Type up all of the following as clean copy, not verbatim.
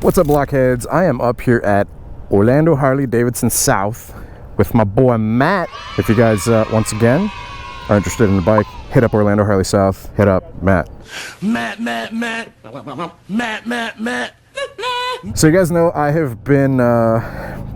What's up, Blockheads? I am up here at Orlando Harley-Davidson South with my boy Matt. If you guys, once again, are interested in the bike, hit up Orlando Harley South. Hit up Matt. Matt. So you guys know I have been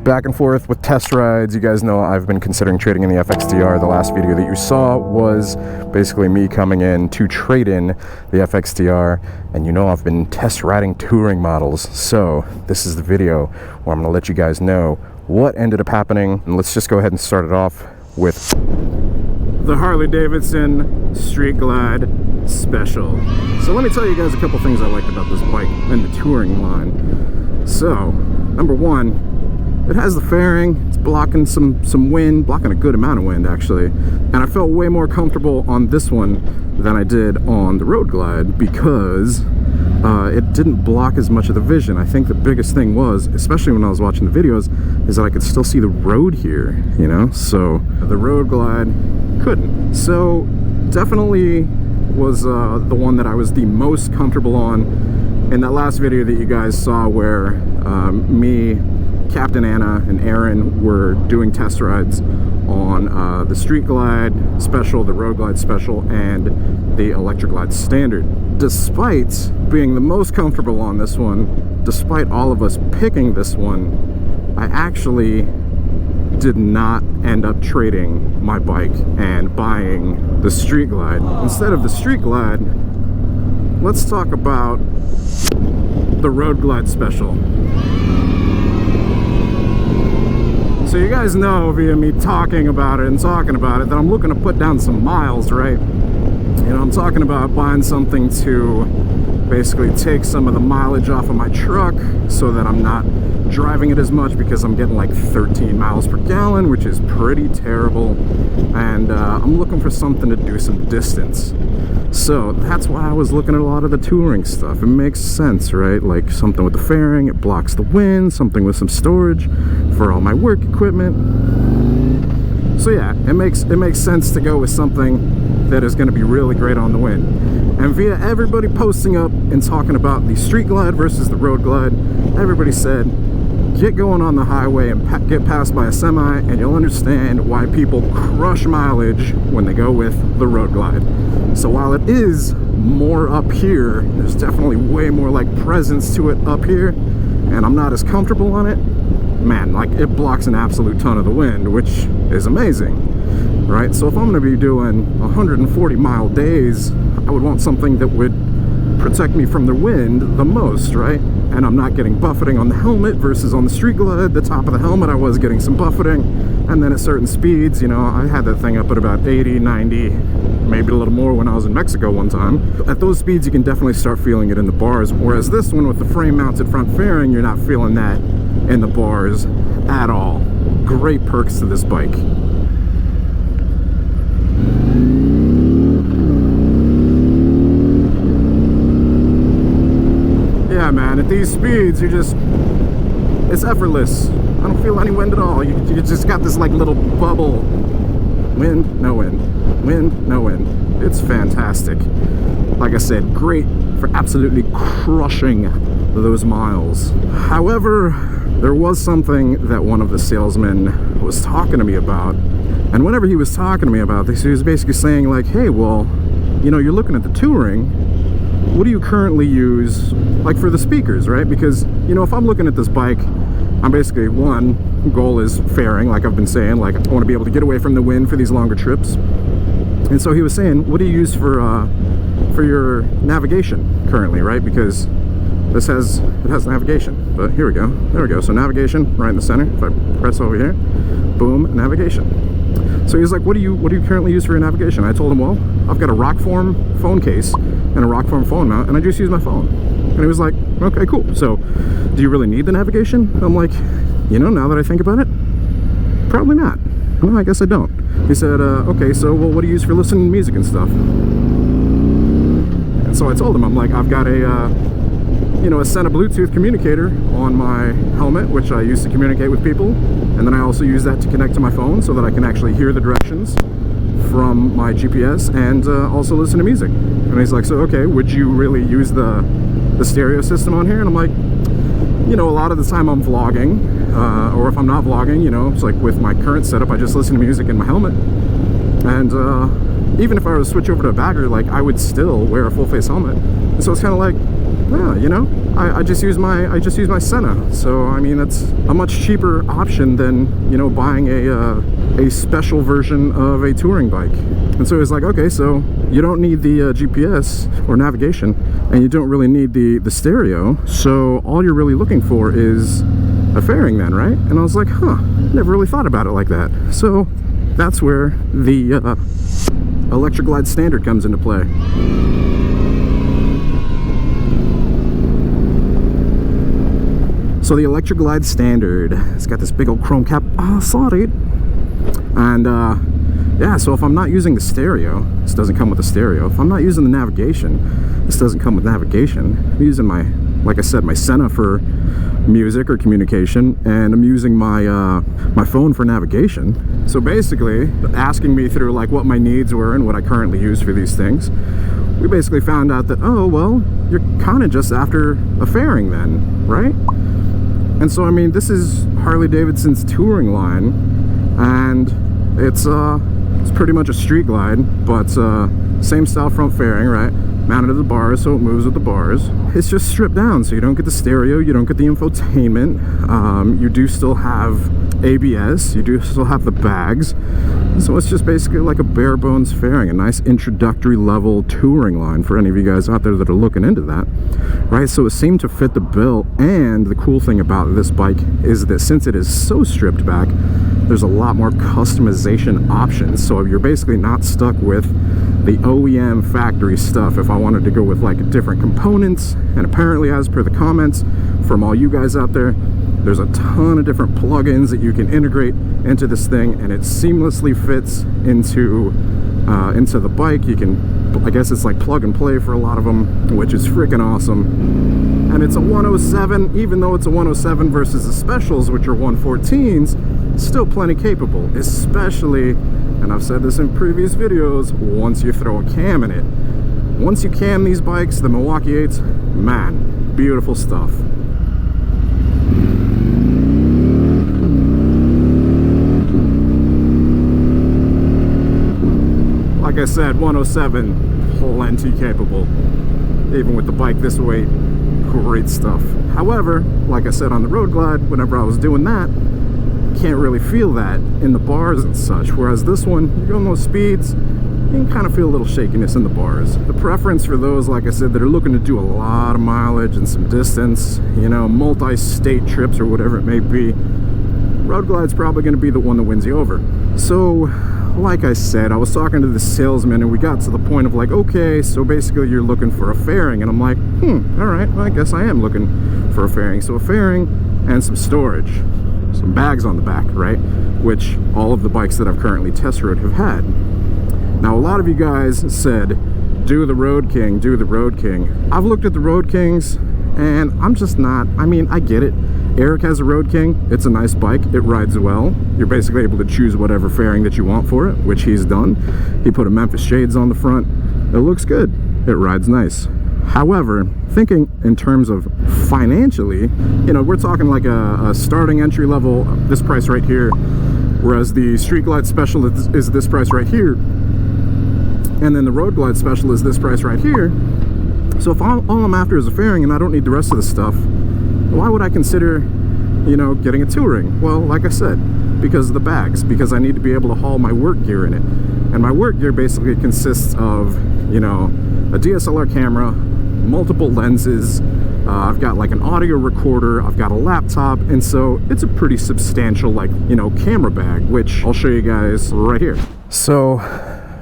back and forth with test rides. You guys know I've been considering trading in the FXDR. The last video that you saw was basically me coming in to trade in the FXDR. And you know I've been test riding touring models. So this is the video where I'm going to let you guys know what ended up happening. And let's just go ahead and start it off with the Harley-Davidson Street Glide Special. So let me tell you guys a couple things I liked about this bike and the touring line. So, number one, it has the fairing. It's blocking some wind, blocking a good amount of wind actually. And I felt way more comfortable on this one than I did on the Road Glide because it didn't block as much of the vision. I think the biggest thing was, especially when I was watching the videos, is that I could still see the road here, you know? So the Road Glide couldn't. So definitely was the one that I was the most comfortable on. In that last video that you guys saw where me, Captain Anna, and Aaron were doing test rides on the Street Glide Special, the Road Glide Special, and the Electric Glide Standard. Despite being the most comfortable on this one, despite all of us picking this one, I actually did not end up trading my bike and buying the Street Glide. Instead of the Street Glide, let's talk about the Road Glide Special. So you guys know via me talking about it that I'm looking to put down some miles, right? You know, I'm talking about buying something to basically take some of the mileage off of my truck so that I'm not driving it as much, because I'm getting like 13 miles per gallon, which is pretty terrible. And I'm looking for something to do some distance. So that's why I was looking at a lot of the touring stuff. It makes sense, right? Like something with the fairing, it blocks the wind, something with some storage for all my work equipment. So yeah, it makes sense to go with something that is going to be really great on the wind. And via everybody posting up and talking about the Street Glide versus the Road Glide, everybody said, get going on the highway and get passed by a semi and you'll understand why people crush mileage when they go with the Road Glide. So while it is more up here, there's definitely way more like presence to it up here, and I'm not as comfortable on it, man, like it blocks an absolute ton of the wind, which is amazing, right? So if I'm going to be doing 140 mile days, I would want something that would protect me from the wind the most, right? And I'm not getting buffeting on the helmet versus on the Street Glide. The top of the helmet I was getting some buffeting, and then at certain speeds, you know, I had that thing up at about 80, 90, maybe a little more when I was in Mexico one time. At those speeds you can definitely start feeling it in the bars, whereas this one with the frame mounted front fairing, you're not feeling that in the bars at all. Great perks to this bike. Yeah, man, at these speeds, it's effortless. I don't feel any wind at all. You just got this like little bubble. Wind, no wind. Wind, no wind. It's fantastic. Like I said, great for absolutely crushing those miles. However, there was something that one of the salesmen was talking to me about. And whenever he was talking to me about this, he was basically saying like, hey, well, you know, you're looking at the touring. What do you currently use, like for the speakers, right? Because, you know, if I'm looking at this bike, I'm basically, one goal is fairing, like I've been saying, like I want to be able to get away from the wind for these longer trips. And so he was saying, what do you use for your navigation currently, right? Because it has navigation. But here we go. There we go. So navigation right in the center. If I press over here, boom, navigation. So he's like, what do you currently use for your navigation? I told him, well, I've got a Rockform phone case and a Rockform phone mount, and I just use my phone. And he was like, okay, cool. So do you really need the navigation? I'm like, you know, now that I think about it, probably not. Well, I guess I don't. He said, okay, so well, what do you use for listening to music and stuff? And so I told him, I'm like, I've got a Sena Bluetooth communicator on my helmet, which I use to communicate with people. And then I also use that to connect to my phone so that I can actually hear the directions from my GPS and also listen to music. And he's like, so okay, would you really use the stereo system on here? And I'm like, you know, a lot of the time I'm vlogging, or if I'm not vlogging, you know, it's like with my current setup, I just listen to music in my helmet. And even if I were to switch over to a bagger, like, I would still wear a full face helmet. And so it's kind of like, yeah, you know, I just use my Senna. So I mean, that's a much cheaper option than, you know, buying a special version of a touring bike. And so it's like, okay, so you don't need the GPS or navigation, and you don't really need the stereo. So all you're really looking for is a fairing then, right? And I was like, huh, never really thought about it like that. So that's where the Electric Glide Standard comes into play. So the Electric Glide Standard, it's got this big old chrome cap. Oh, sorry. And yeah, so if I'm not using the stereo, this doesn't come with a stereo. If I'm not using the navigation, this doesn't come with navigation. I'm using my, like I said, my Senna for music or communication, and I'm using my my phone for navigation. So basically, asking me through like what my needs were and what I currently use for these things, we basically found out that, oh, well, you're kind of just after a fairing then, right? And so, I mean, this is Harley-Davidson's touring line, and it's pretty much a street glide, but same style front fairing, right? Mounted to the bars, so it moves with the bars. It's just stripped down, so you don't get the stereo, you don't get the infotainment. You do still have ABS, you do still have the bags. So it's just basically like a bare bones fairing, a nice introductory level touring line for any of you guys out there that are looking into that, right? So it seemed to fit the bill. And the cool thing about this bike is that since it is so stripped back, there's a lot more customization options. So you're basically not stuck with the OEM factory stuff. If I wanted to go with like different components, and apparently, as per the comments from all you guys out there, there's a ton of different plugins that you can integrate into this thing, and it seamlessly fits into the bike. You can, I guess it's like plug and play for a lot of them, which is freaking awesome. And it's a 107, even though it's a 107 versus the specials, which are 114s, still plenty capable, especially, and I've said this in previous videos, once you throw a cam in it. Once you cam these bikes, the Milwaukee 8s, man, beautiful stuff. Like I said, 107, plenty capable. Even with the bike this weight, great stuff. However, like I said on the road glide, whenever I was doing that, can't really feel that in the bars and such. Whereas this one, you're going those speeds, you can kind of feel a little shakiness in the bars. The preference for those, like I said, that are looking to do a lot of mileage and some distance, you know, multi-state trips or whatever it may be, road glide's probably going to be the one that wins you over. So, like I said, I was talking to the salesman, and we got to the point of like, okay, so basically you're looking for a fairing. And I'm like, all right, well, I guess I am looking for a fairing. So a fairing and some storage, some bags on the back, right? Which all of the bikes that I've currently test rode have had. Now, a lot of you guys said, do the Road King, do the Road King. I've looked at the Road Kings, and I'm just not, I mean, I get it. Eric has a Road King. It's a nice bike. It rides well. You're basically able to choose whatever fairing that you want for it, which he's done. He put a Memphis shades on the front. It looks good. It rides nice. However, thinking in terms of financially, you know, we're talking like a starting entry level, this price right here, whereas the Street Glide Special is this price right here, and then the Road Glide Special is this price right here. So if all I'm after is a fairing and I don't need the rest of the stuff, why would I consider, you know, getting a touring? Well, like I said, because of the bags, because I need to be able to haul my work gear in it. And my work gear basically consists of, you know, a DSLR camera, multiple lenses, I've got like an audio recorder, I've got a laptop, and so it's a pretty substantial, like, you know, camera bag, which I'll show you guys right here. So,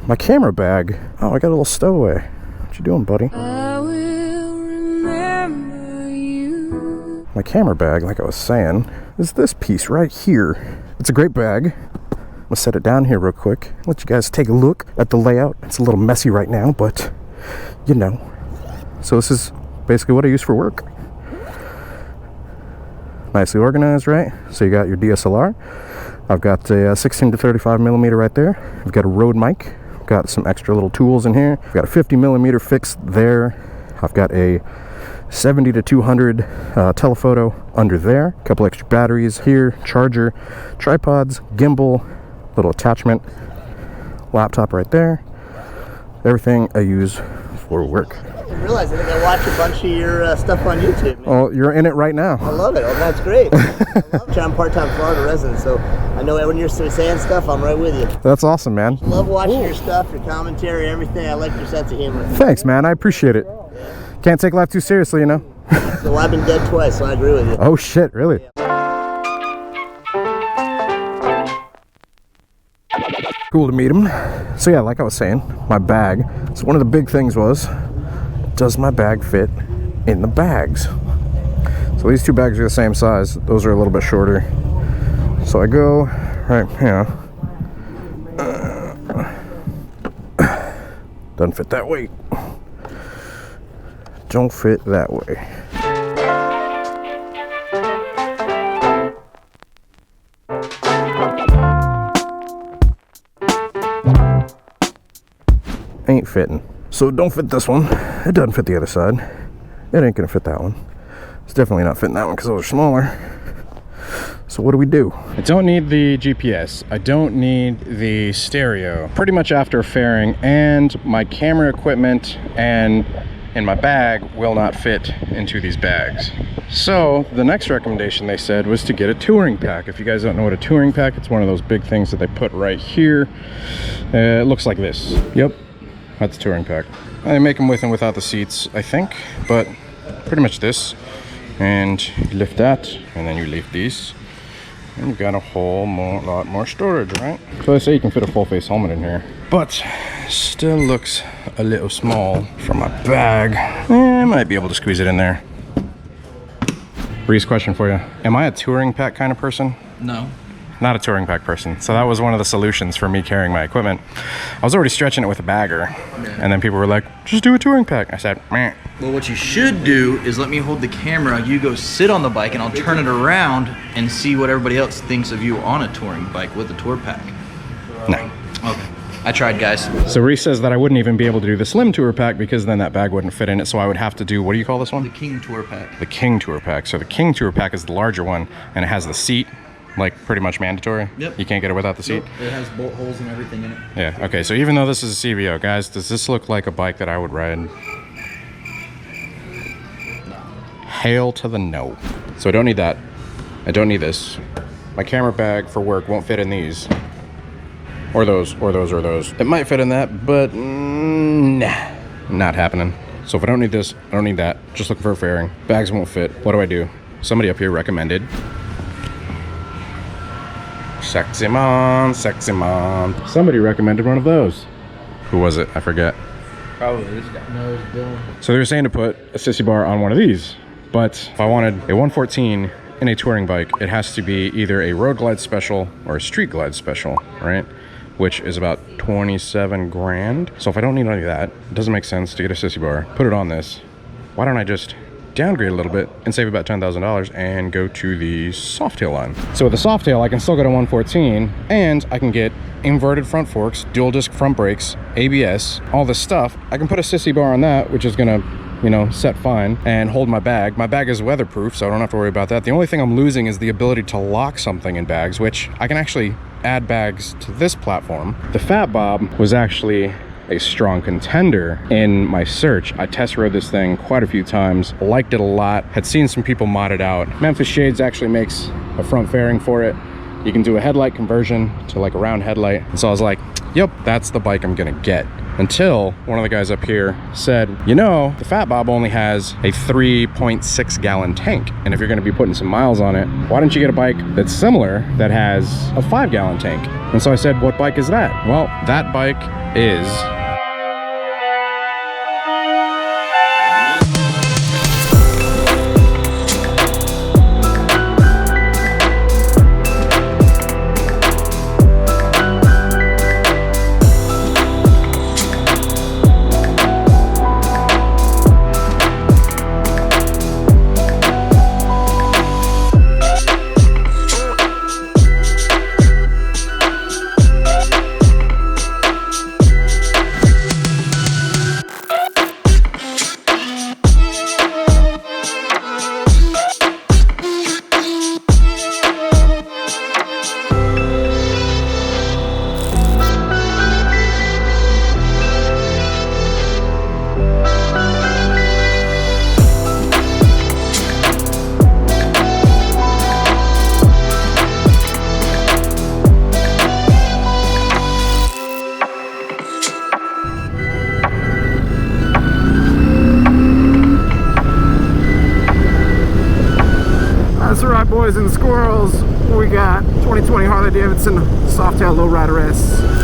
my camera bag, oh, I got a little stowaway. What you doing, buddy? I will remember you. My camera bag, like I was saying, is this piece right here. It's a great bag. I'm gonna set it down here real quick, let you guys take a look at the layout. It's a little messy right now, but, you know. So this is basically what I use for work. Nicely organized, right? So you got your DSLR. I've got a 16 to 35 millimeter right there. I've got a Rode mic. I've got some extra little tools in here. I've got a 50 millimeter fixed there. I've got a 70 to 200 telephoto under there, a couple extra batteries here, charger, tripods, gimbal, little attachment, laptop right there. Everything I use for work. I didn't realize. I think I watch a bunch of your stuff on YouTube, man. Oh, you're in it right now. I love it. Oh, that's great. I love it. I'm part-time Florida resident, so I know when you're saying stuff, I'm right with you. That's awesome, man. I love watching your stuff, your commentary, everything. I like your sense of humor. Thanks, man. I appreciate it. Can't take life too seriously, you know? So I've been dead twice, so I agree with you. Oh, shit, really? Cool to meet him. So yeah, like I was saying, my bag. So one of the big things was, does my bag fit in the bags? So these two bags are the same size. Those are a little bit shorter. So I go right here. Doesn't fit that way. Don't fit that way. Ain't fitting. So don't fit this one. It doesn't fit the other side. It ain't gonna fit that one. It's definitely not fitting that one because those are smaller. So what do we do? I don't need the GPS. I don't need the stereo. Pretty much after fairing, and my camera equipment and in my bag will not fit into these bags. So the next recommendation they said was to get a touring pack. If you guys don't know what a touring pack, it's one of those big things that they put right here. It looks like this. Yep. That's a touring pack. I make them with and without the seats, I think, but pretty much this. And you lift that, and then you lift these, and you've got a whole lot more storage, right? So they say you can fit a full face helmet in here, but still looks a little small for my bag. I might be able to squeeze it in there. Breeze, question for you. Am I a touring pack kind of person? No. Not a touring pack person. So that was one of the solutions for me carrying my equipment. I was already stretching it with a bagger, and then people were like, just do a touring pack. I said, meh. Well, what you should do is let me hold the camera, you go sit on the bike, and I'll turn it around and see what everybody else thinks of you on a touring bike with a tour pack. No. Okay. I tried, guys. So Reese says that I wouldn't even be able to do the slim tour pack because then that bag wouldn't fit in it, so I would have to do, what do you call this one? The King Tour Pack. The King Tour Pack. So the King Tour Pack is the larger one, and it has the seat, like pretty much mandatory. Yep. You can't get it without the seat. Nope. It has bolt holes and everything in it. Yeah, okay, so even though this is a CVO, guys, does this look like a bike that I would ride? No. Hail to the no. So I don't need that. I don't need this. My camera bag for work won't fit in these. Or those, or those, or those. It might fit in that, but nah, not happening. So if I don't need this, I don't need that. Just looking for a fairing. Bags won't fit. What do I do? Somebody up here recommended. Sexy mom, sexy mom. Somebody recommended one of those. Who was it? I forget. Probably this guy. No, it's Dylan. So they were saying to put a sissy bar on one of these, but if I wanted a 114 in a touring bike, it has to be either a road glide special or a street glide special, right? Which is about 27 grand. So if I don't need any of that, it doesn't make sense to get a sissy bar, put it on this. Why don't I just downgrade a little bit and save about $10,000 and go to the Softail line? So with the Softail, I can still go to 114, and I can get inverted front forks, dual disc front brakes, ABS, all this stuff. I can put a sissy bar on that, which is gonna, you know, set fine and hold my bag. My bag is weatherproof, so I don't have to worry about that. The only thing I'm losing is the ability to lock something in bags, which I can actually add bags to this platform. The Fat Bob was actually a strong contender in my search. I test rode this thing quite a few times, liked it a lot, had seen some people mod it out. Memphis Shades actually makes a front fairing for it. You can do a headlight conversion to like a round headlight. And so I was like, yep, that's the bike I'm gonna get. Until one of the guys up here said, you know, the Fat Bob only has a 3.6 gallon tank. And if you're gonna be putting some miles on it, why don't you get a bike that's similar that has a 5 gallon tank? And so I said, what bike is that? Well, that bike is boys and squirrels, we got 2020 Harley-Davidson Softail Low Rider S.